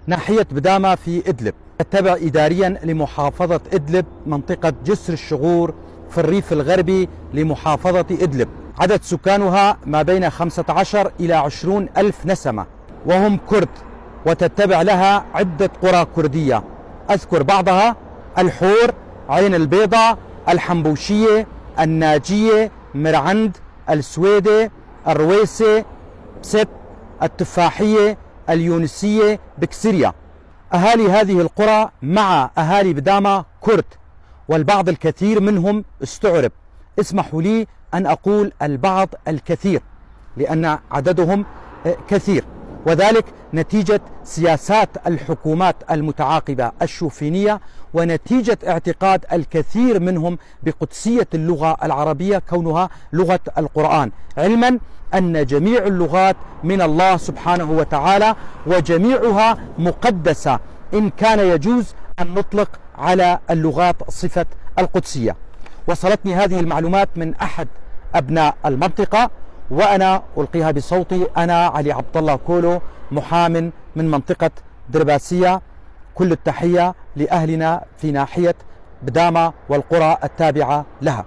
ناحية بدامة في إدلب، تتبع إداريا لمحافظة إدلب منطقة جسر الشغور في الريف الغربي لمحافظة إدلب. عدد سكانها ما بين 15 إلى 20 ألف نسمة، وهم كرد، وتتبع لها عدة قرى كردية. أذكر بعضها: الحور، عين البيضاء، الحنبوشية، الناجية، مرعند، السويدة، الرويسة، بست، التفاحية، اليونسية، بكسرية. أهالي هذه القرى مع أهالي بدامة كرد، والبعض الكثير منهم استعرب. اسمحوا لي أن أقول البعض الكثير لأن عددهم كثير، وذلك نتيجة سياسات الحكومات المتعاقبة الشوفينية، ونتيجة اعتقاد الكثير منهم بقدسية اللغة العربية كونها لغة القرآن، علما أن جميع اللغات من الله سبحانه وتعالى، وجميعها مقدسة، إن كان يجوز أن نطلق على اللغات صفة القدسية. وصلتني هذه المعلومات من أحد أبناء المنطقة، وأنا ألقيها بصوتي. أنا علي عبد الله كولو، محام من منطقة درباسية. كل التحية لأهلنا في ناحية بدامة والقرى التابعة لها.